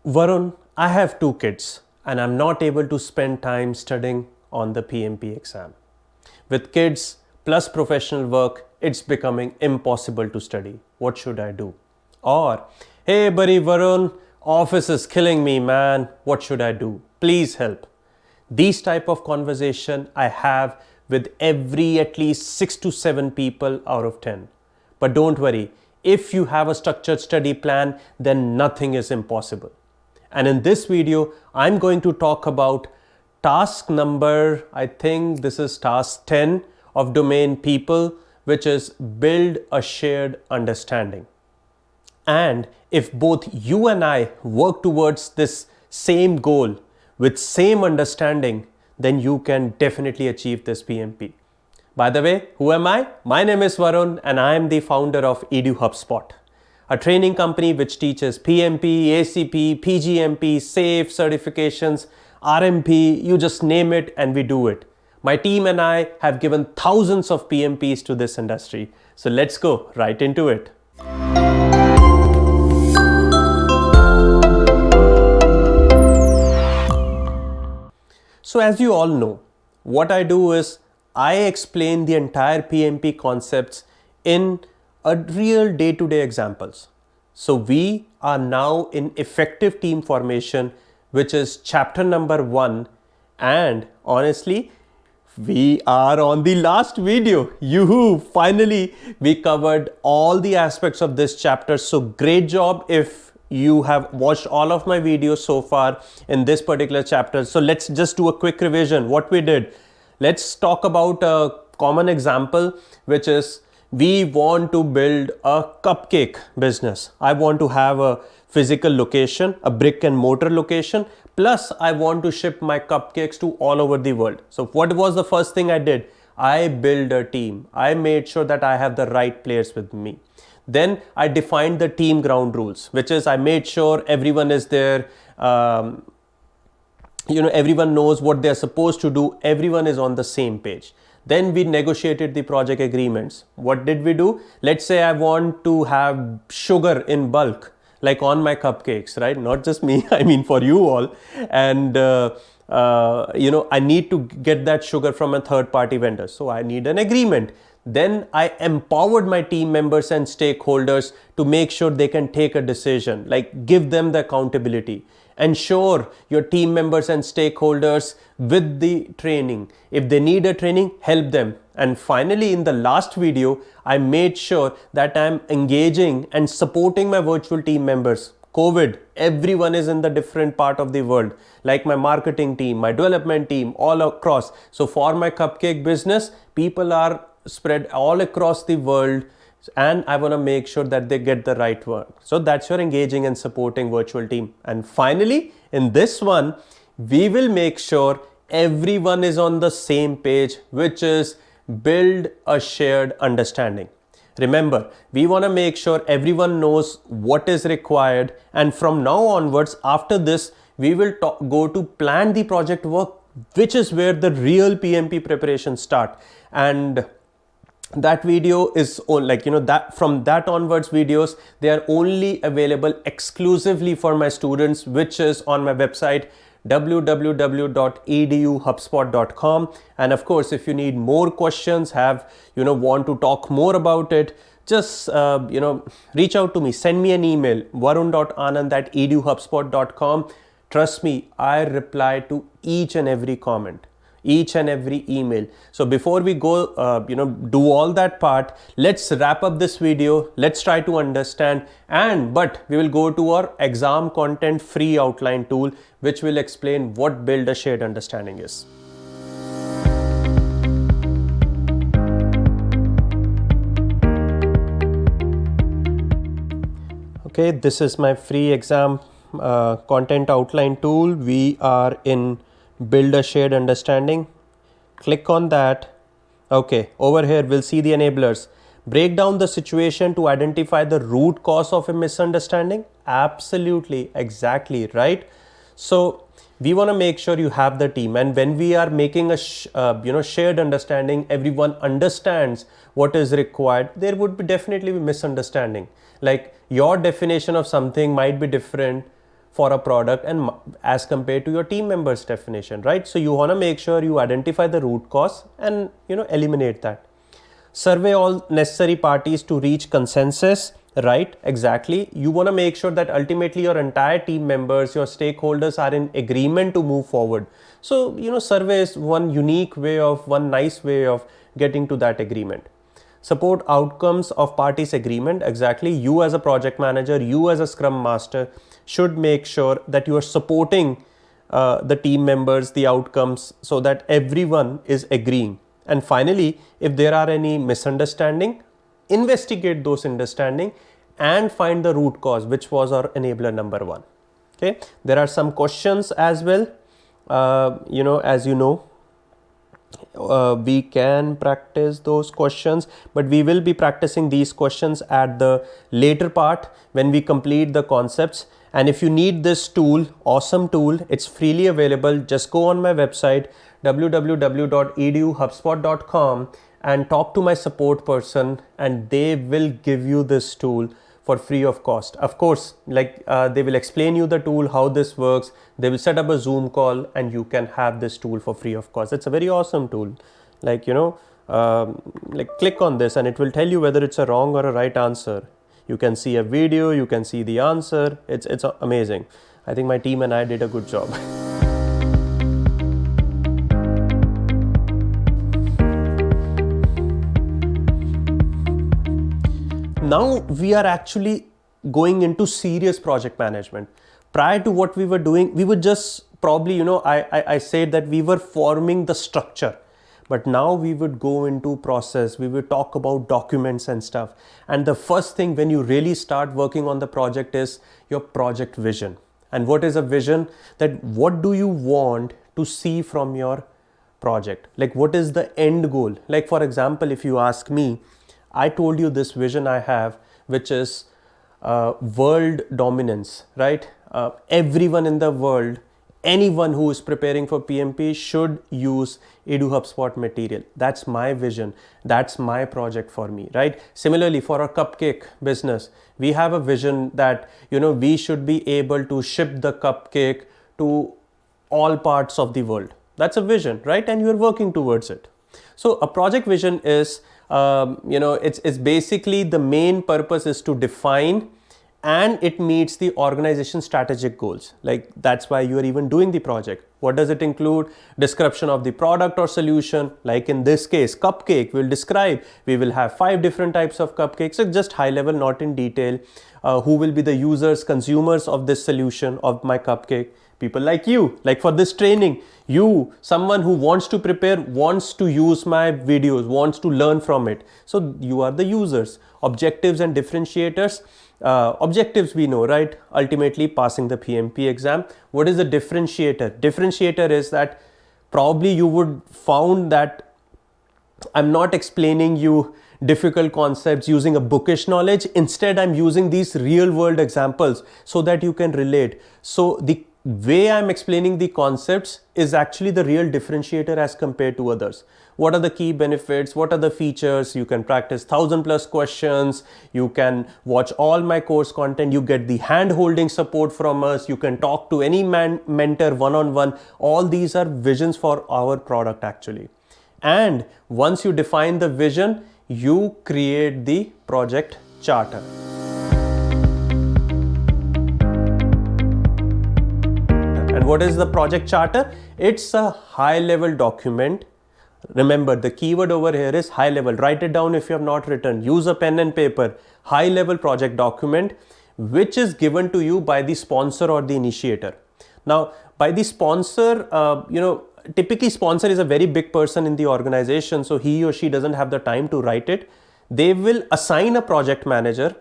Varun, I have 2 kids and I'm not able to spend time studying on the PMP exam. With kids plus professional work, it's becoming impossible to study. What should I do? Or, hey buddy Varun, office is killing me, man. What should I do? Please help. These type of conversation I have with every at least 6 to 7 people out of 10. But don't worry, if you have a structured study plan, then nothing is impossible. And in this video, I'm going to talk about task number, I think this is task 10 of domain people, which is build a shared understanding. And if both you and I work towards this same goal with same understanding, then you can definitely achieve this PMP. By the way, who am I? My name is Varun and I am the founder of EduHubSpot, a training company which teaches PMP, ACP, PGMP, SAFE certifications, RMP, you just name it and we do it. My team and I have given thousands of PMPs to this industry. So let's go right into it. So as you all know, what I do is I explain the entire PMP concepts in a real day-to-day examples. So we are now in effective team formation, which is chapter number 1. And honestly, we are on the last video. Yoo-hoo! Finally, we covered all the aspects of this chapter. So great job if you have watched all of my videos so far in this particular chapter. So let's just do a quick revision. What we did. Let's talk about a common example, which is we want to build a cupcake business. I want to have a physical location, a brick and mortar location, plus I want to ship my cupcakes to all over the world. So what was the first thing I did? I built a team. I made sure that I have the right players with me. Then I defined the team ground rules, which is I made sure everyone is there. Everyone knows what they're supposed to do. Everyone is on the same page. Then we negotiated the project agreements. What did we do? Let's say I want to have sugar in bulk, like on my cupcakes, right? Not just me, I mean for you all. And, I need to get that sugar from a third party vendor. So I need an agreement. Then I empowered my team members and stakeholders to make sure they can take a decision, like give them the accountability. Ensure your team members and stakeholders with the training. If they need a training, help them. And finally, in the last video, I made sure that I'm engaging and supporting my virtual team members. COVID, everyone is in the different part of the world, like my marketing team, my development team, all across. So for my cupcake business, people are spread all across the world and I want to make sure that they get the right work. So that's your engaging and supporting virtual team. And finally, in this one, we will make sure everyone is on the same page, which is build a shared understanding. Remember, we want to make sure everyone knows what is required. And from now onwards, after this, we will go to plan the project work, which is where the real PMP preparations start. And that video is that from that onwards videos, they are only available exclusively for my students, which is on my website www.eduhubspot.com. And of course, if you need more questions, want to talk more about it, just reach out to me, send me an email, varun.anand@eduhubspot.com. Trust me, I reply to each and every comment, each and every email. So before we go, do all that part, let's wrap up this video. Let's try to understand but we will go to our exam content free outline tool, which will explain what build a shared understanding is. Okay, this is my free exam content outline tool. We are in build a shared understanding. Click on that. Okay, over here we'll see the enablers. Break down the situation to identify the root cause of a misunderstanding. Absolutely, exactly, right? So we want to make sure you have the team, and when we are making a shared understanding, everyone understands what is required. There would definitely be misunderstanding. Like your definition of something might be different for a product and as compared to your team members definition, right? So you want to make sure you identify the root cause and eliminate that. Survey all necessary parties to reach consensus, right? Exactly. You want to make sure that ultimately your entire team members, your stakeholders are in agreement to move forward. So survey is one nice way of getting to that agreement. Support outcomes of parties' agreement. Exactly. You as a project manager, you as a scrum master should make sure that you are supporting the team members, the outcomes, so that everyone is agreeing. And finally, if there are any misunderstanding, investigate those understanding and find the root cause, which was our enabler number 1. Okay. There are some questions as well. We can practice those questions, but we will be practicing these questions at the later part when we complete the concepts. And if you need this tool, awesome tool, it's freely available. Just go on my website www.eduhubspot.com and talk to my support person, and they will give you this tool for free of cost. Of course, they will explain you the tool, how this works. They will set up a Zoom call and you can have this tool for free of cost. It's a very awesome tool. Click on this and it will tell you whether it's a wrong or a right answer. You can see a video, you can see the answer. It's amazing. I think my team and I did a good job. Now we are actually going into serious project management. Prior to what we were doing, we were just probably, I said that we were forming the structure. But now we would go into process, we would talk about documents and stuff. And the first thing when you really start working on the project is your project vision. And what is a vision? That what do you want to see from your project? Like what is the end goal? Like for example, if you ask me, I told you this vision I have, which is world dominance, right? Everyone in the world, anyone who is preparing for PMP should use EduHubSpot material. That's my vision. That's my project for me, right? Similarly, for our cupcake business, we have a vision that, we should be able to ship the cupcake to all parts of the world. That's a vision, right? And you're working towards it. So a project vision is, it's basically the main purpose is to define and it meets the organization's strategic goals. Like that's why you are even doing the project. What does it include? Description of the product or solution. Like in this case, cupcake, we'll describe. We will have 5 different types of cupcakes. So just high level, not in detail. Who will be the users, consumers of this solution of my cupcake? People like you, like for this training, someone who wants to prepare, wants to use my videos, wants to learn from it. So you are the users. Objectives and differentiators. Objectives we know, right? Ultimately passing the PMP exam. What is the differentiator? Differentiator is that probably you would found that I'm not explaining you difficult concepts using a bookish knowledge. Instead, I'm using these real world examples so that you can relate. So the way I'm explaining the concepts is actually the real differentiator as compared to others. What are the key benefits? What are the features? You can practice 1,000+ questions. You can watch all my course content. You get the hand-holding support from us. You can talk to any mentor one-on-one. All these are visions for our product actually. And once you define the vision, you create the project charter. And what is the project charter? It's a high-level document. Remember, the keyword over here is high level. Write it down if you have not written. Use a pen and paper. High level project document, which is given to you by the sponsor or the initiator. Now, by the sponsor, typically sponsor is a very big person in the organization. So he or she doesn't have the time to write it. They will assign a project manager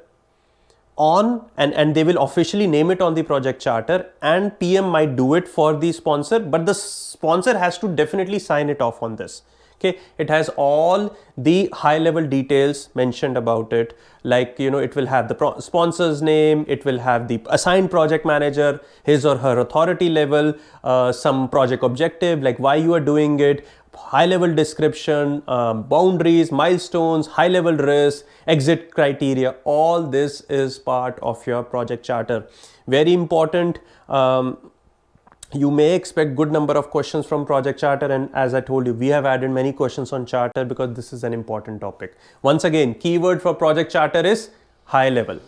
on and they will officially name it on the project charter, and PM might do it for the sponsor, but the sponsor has to definitely sign it off on this. Okay, it has all the high level details mentioned about it, like it will have the sponsor's name, it will have the assigned project manager, his or her authority level, some project objective like why you are doing it, high level description, boundaries, milestones, high level risk, exit criteria. All this is part of your project charter. Very important. You may expect good number of questions from project charter, and as I told you, we have added many questions on charter because this is an important topic. Once again, keyword for project charter is high level.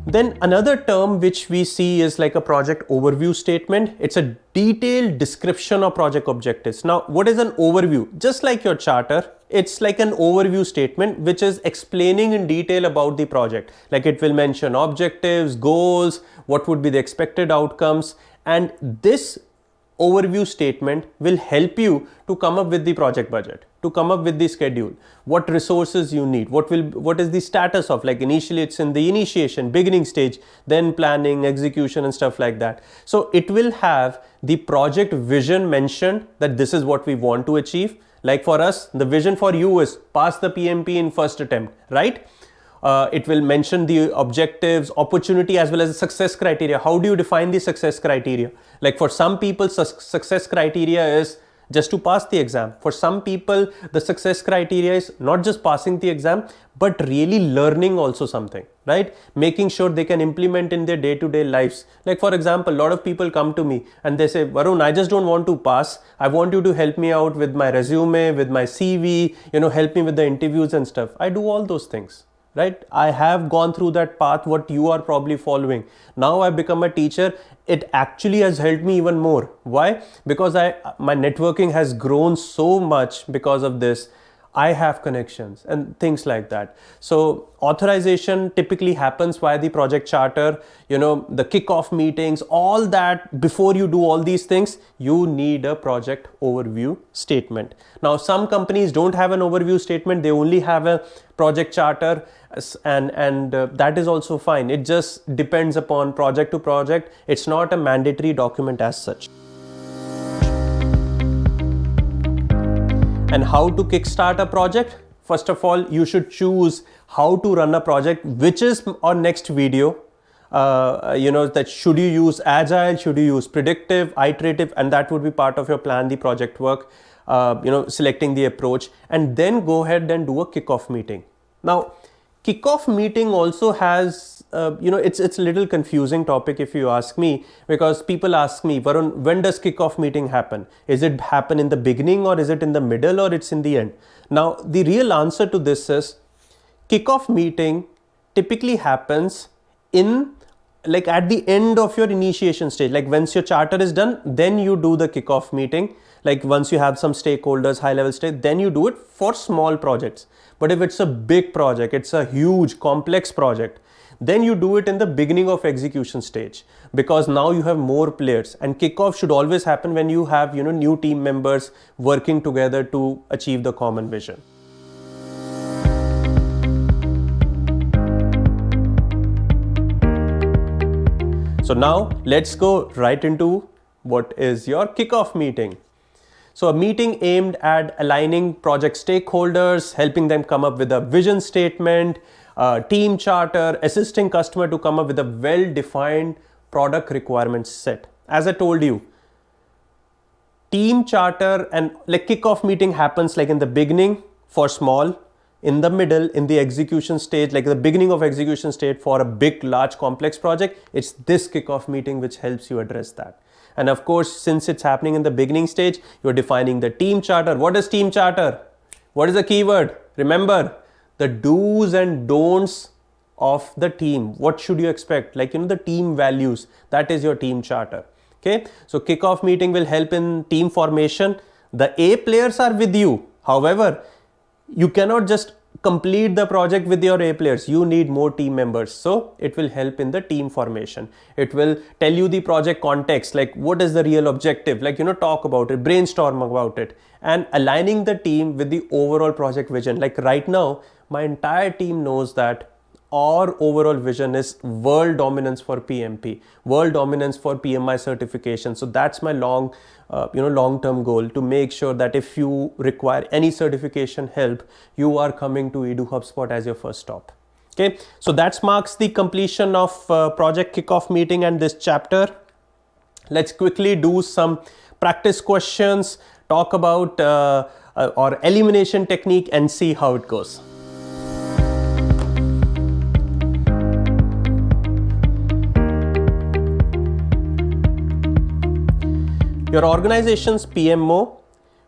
Then another term which we see is like a project overview statement. It's a detailed description of project objectives. Now, what is an overview? Just like your charter, it's like an overview statement which is explaining in detail about the project. Like it will mention objectives, goals, what would be the expected outcomes, and this overview statement will help you to come up with the project budget, to come up with the schedule, what resources you need, what is the status of, like initially it's in the initiation, beginning stage, then planning, execution and stuff like that. So it will have the project vision mentioned, that this is what we want to achieve. Like for us, the vision for you is pass the PMP in first attempt, right? It will mention the objectives, opportunity, as well as the success criteria. How do you define the success criteria? Like for some people, success criteria is just to pass the exam. For some people, the success criteria is not just passing the exam, but really learning also something, right? Making sure they can implement in their day-to-day lives. Like for example, a lot of people come to me and they say, Varun, I just don't want to pass. I want you to help me out with my resume, with my CV, help me with the interviews and stuff. I do all those things. Right? I have gone through that path, what you are probably following. Now I become a teacher. It actually has helped me even more. Why? Because my networking has grown so much because of this. I have connections and things like that. So authorization typically happens via the project charter, the kickoff meetings, all that. Before you do all these things, you need a project overview statement. Now, some companies don't have an overview statement. They only have a project charter, and that is also fine. It just depends upon project to project. It's not a mandatory document as such. And how to kickstart a project? First of all, you should choose how to run a project, which is our next video. That should you use agile, should you use predictive, iterative, and that would be part of your plan, the project work, selecting the approach, and then go ahead and do a kickoff meeting. Now, kickoff meeting also has, it's a little confusing topic if you ask me, because people ask me, Varun, when does kickoff meeting happen? Is it happen in the beginning, or is it in the middle, or it's in the end? Now, the real answer to this is kickoff meeting typically happens at the end of your initiation stage. Like once your charter is done, then you do the kickoff meeting. Like once you have some stakeholders, high level stage, then you do it for small projects. But if it's a big project, it's a huge complex project, then you do it in the beginning of execution stage, because now you have more players, and kickoff should always happen when you have new team members working together to achieve the common vision. So now let's go right into what is your kickoff meeting. So a meeting aimed at aligning project stakeholders, helping them come up with a vision statement, team charter, assisting customer to come up with a well-defined product requirement set. As I told you, team charter and like kickoff meeting happens like in the beginning for small, in the middle, in the execution stage, like the beginning of execution stage for a big, large, complex project. It's this kickoff meeting which helps you address that. And of course, since it's happening in the beginning stage, you're defining the team charter. What is team charter? What is the keyword? Remember, the do's and don'ts of the team. What should you expect? Like, the team values. That is your team charter. Okay. So kickoff meeting will help in team formation. The A players are with you. However, you cannot just complete the project with your A players. You need more team members. So it will help in the team formation. It will tell you the project context, like what is the real objective, like, talk about it, brainstorm about it, and aligning the team with the overall project vision. Like right now, my entire team knows that our overall vision is world dominance for PMP, world dominance for PMI certification. So that's my long-term goal, to make sure that if you require any certification help, you are coming to EduHubSpot as your first stop. Okay, so that marks the completion of project kickoff meeting and this chapter. Let's quickly do some practice questions, talk about or elimination technique, and see how it goes. Your organization's PMO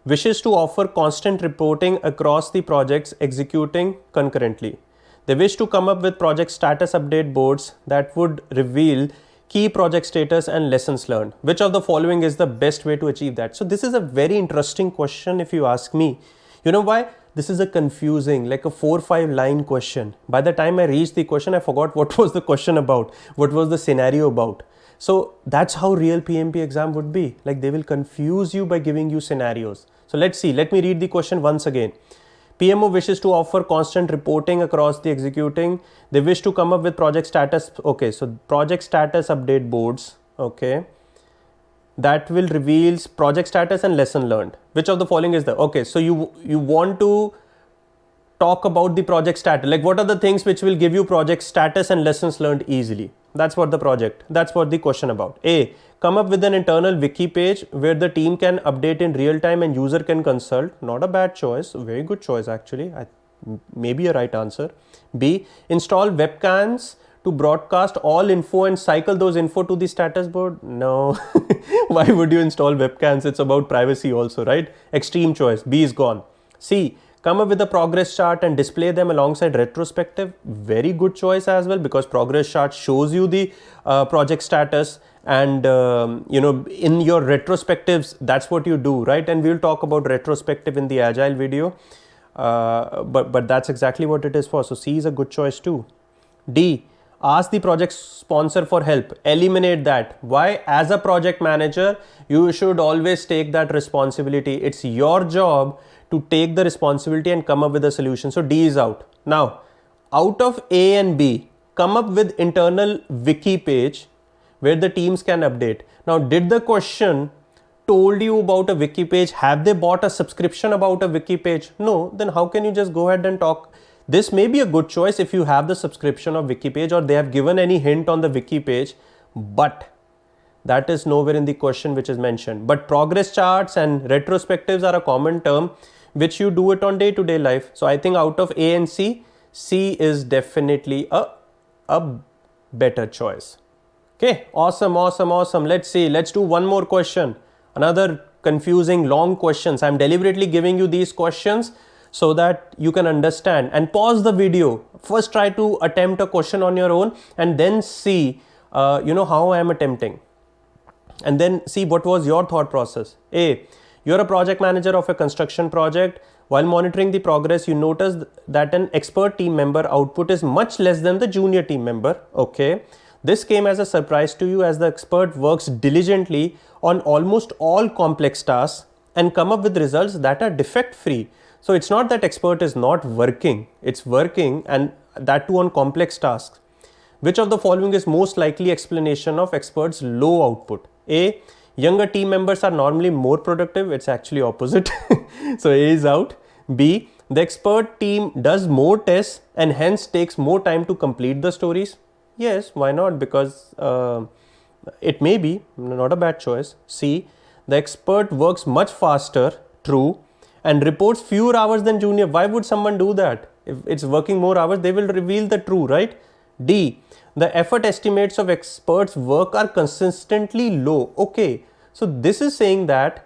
wishes to offer constant reporting across the projects executing concurrently. They wish to come up with project status update boards that would reveal key project status and lessons learned. Which of the following is the best way to achieve that? So this is a very interesting question if you ask me. You know why? This is a confusing, like a 4 or 5 line question. By the time I reached the question, I forgot what was the question about, what was the scenario about. So that's how real PMP exam would be. Like, they will confuse you by giving you scenarios. So let's see, let me read the question once again. PMO wishes to offer constant reporting across the executing. They wish to come up with project status. Okay, so project status update boards. Okay, that will reveal project status and lesson learned. Which of the following is the? Okay, so you want to talk about the project status. Like, what are the things which will give you project status and lessons learned easily? That's what the question about. A, come up with an internal wiki page where the team can update in real time and user can consult. Not a bad choice, very good choice actually. Maybe a right answer. B, install webcams to broadcast all info and cycle those info to the status board. No, why would you install webcams? It's about privacy also, right? Extreme choice. B is gone. C, come up with a progress chart and display them alongside retrospective. Very good choice as well, because progress chart shows you the project status, and in your retrospectives, that's what you do, right? And we'll talk about retrospective in the agile video, but that's exactly what it is for. So C is a good choice too. D, ask the project sponsor for help. Eliminate that. Why? As a project manager, you should always take that responsibility. It's your job to take the responsibility and come up with a solution. So D is out. Now, out of A and B, come up with internal wiki page where the teams can update. Now, did the question told you about a wiki page? Have they bought a subscription about a wiki page? No. Then how can you just go ahead and talk? This may be a good choice if you have the subscription of wiki page, or they have given any hint on the wiki page, but that is nowhere in the question which is mentioned. But progress charts and retrospectives are a common term which you do it on day-to-day life. So I think out of A and C, C is definitely a better choice. Okay, awesome. Let's see. Let's do one more question. Another confusing long questions. I'm deliberately giving you these questions so that you can understand, and pause the video. First try to attempt a question on your own and then see how I am attempting, and then see what was your thought process. A, you're a project manager of a construction project. While monitoring the progress, you notice that an expert team member output is much less than the junior team member. Okay, this came as a surprise to you, as the expert works diligently on almost all complex tasks and come up with results that are defect free. So it's not that expert is not working, it's working, and that too on complex tasks. Which of the following is most likely explanation of experts' low output? A, younger team members are normally more productive. It's actually opposite. So A is out. B, the expert team does more tests and hence takes more time to complete the stories. Yes, why not? Because it may be not a bad choice. C, the expert works much faster. True. And reports fewer hours than junior. Why would someone do that? If it's working more hours, they will reveal the true, right? D, the effort estimates of experts' work are consistently low. Okay, so this is saying that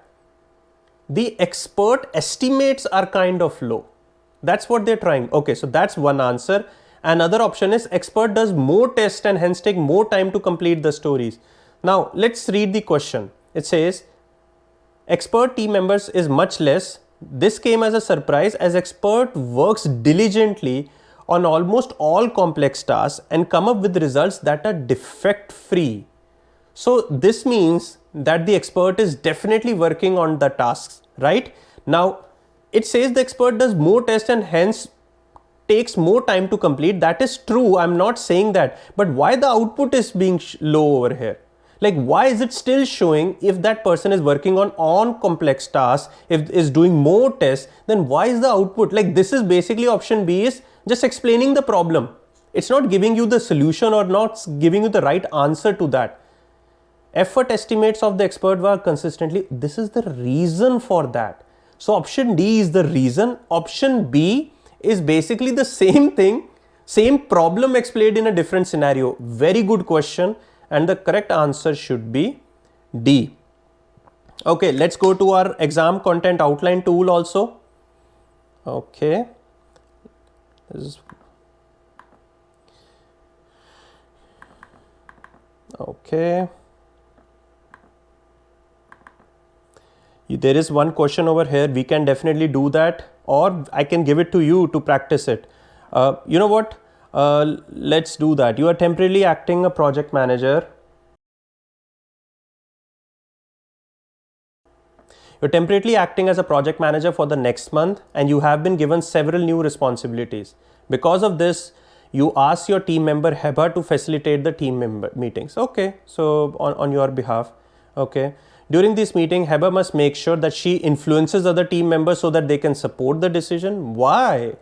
the expert estimates are kind of low. That's what they're trying. Okay, so that's one answer. Another option is expert does more tests and hence take more time to complete the stories. Now, let's read the question. It says, expert team members is much less. This came as a surprise, as expert works diligently on almost all complex tasks and come up with results that are defect free. So this means that the expert is definitely working on the tasks, right? Now, it says the expert does more tests and hence takes more time to complete. That is true. I'm not saying that. But why the output is being low over here? Like, why is it still showing if that person is working on complex tasks, if is doing more tests, then why is the output? Like, this is basically option B is just explaining the problem. It's not giving you the solution or not giving you the right answer to that. Effort estimates of the expert work consistently. This is the reason for that. So option D is the reason. Option B is basically the same thing, same problem explained in a different scenario. Very good question. And the correct answer should be D. Okay, let's go to our exam content outline tool also. Okay. Okay. There is one question over here. We can definitely do that, or I can give it to you to practice it. You know what? Let's do that. You are temporarily acting a project manager. You're temporarily acting as a project manager for the next month, and you have been given several new responsibilities. Because of this, you ask your team member Heba to facilitate the team member meetings. Okay, so on your behalf. Okay. During this meeting, Heba must make sure that she influences other team members so that they can support the decision. Why?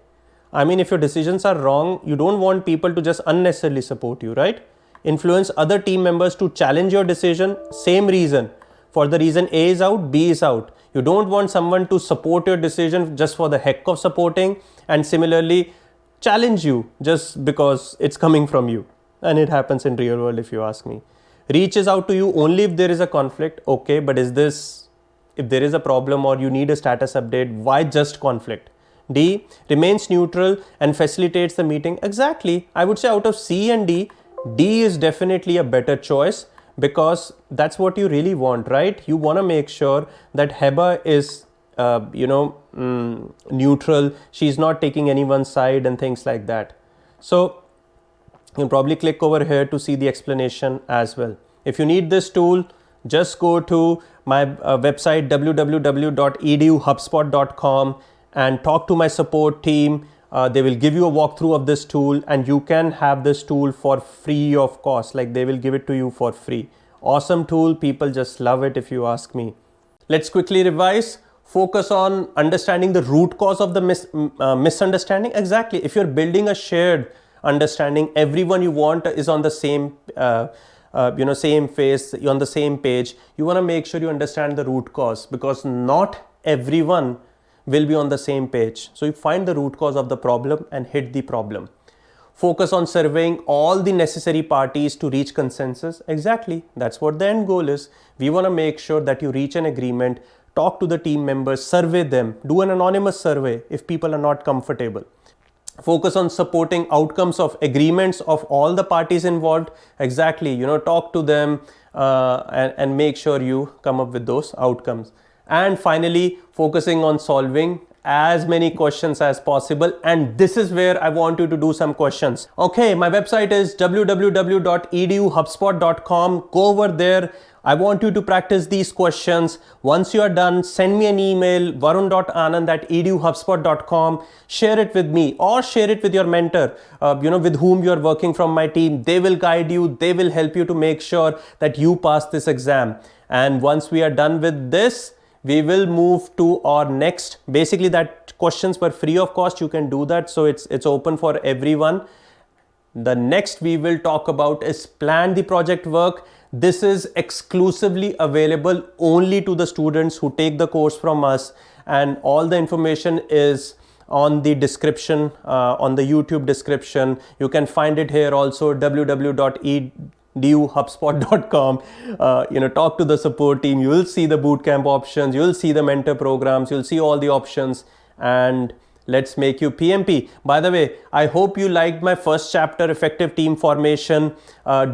I mean, if your decisions are wrong, you don't want people to just unnecessarily support you, right? Influence other team members to challenge your decision. Same reason. For the reason A is out, B is out. You don't want someone to support your decision just for the heck of supporting, and similarly challenge you just because it's coming from you. And it happens in real world if you ask me. Reaches out to you only if there is a conflict. Okay, but if there is a problem or you need a status update, why just conflict? D, remains neutral and facilitates the meeting. Exactly. I would say out of C and D, D is definitely a better choice because that's what you really want, right? You want to make sure that Heba is, neutral. She's not taking anyone's side and things like that. So you can probably click over here to see the explanation as well. If you need this tool, just go to my website www.eduhubspot.com and talk to my support team. They will give you a walkthrough of this tool, and you can have this tool for free of cost. Like, they will give it to you for free. Awesome tool. People just love it if you ask me. Let's quickly revise. Focus on understanding the root cause of the misunderstanding. Exactly. If you're building a shared understanding, everyone you want is on the same same phase, you're on the same page. You want to make sure you understand the root cause, because not everyone will be on the same page. So you find the root cause of the problem and hit the problem. Focus on surveying all the necessary parties to reach consensus. Exactly, that's what the end goal is. We want to make sure that you reach an agreement, talk to the team members, survey them, do an anonymous survey if people are not comfortable. Focus on supporting outcomes of agreements of all the parties involved. Exactly, talk to them and make sure you come up with those outcomes. And finally, focusing on solving as many questions as possible. And this is where I want you to do some questions. Okay, my website is www.eduhubspot.com. Go over there. I want you to practice these questions. Once you are done, send me an email, varun.anand@eduhubspot.com. Share it with me or share it with your mentor, with whom you are working from my team. They will guide you. They will help you to make sure that you pass this exam. And once we are done with this, we will move to our next. Basically, that questions were free of cost. You can do that. So it's open for everyone. The next we will talk about is plan the project work. This is exclusively available only to the students who take the course from us, and all the information is on the description, on the YouTube description. You can find it here also, www.eduhubspot.com. Talk to the support team. You will see the bootcamp options. You will see the mentor programs. You'll see all the options, and let's make you PMP. By the way, I hope you liked my first chapter, effective team formation.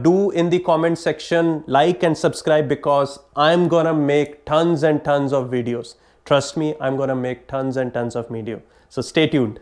Do in the comment section, like and subscribe, because I'm gonna make tons and tons of videos. Trust me, I'm gonna make tons and tons of videos. So stay tuned.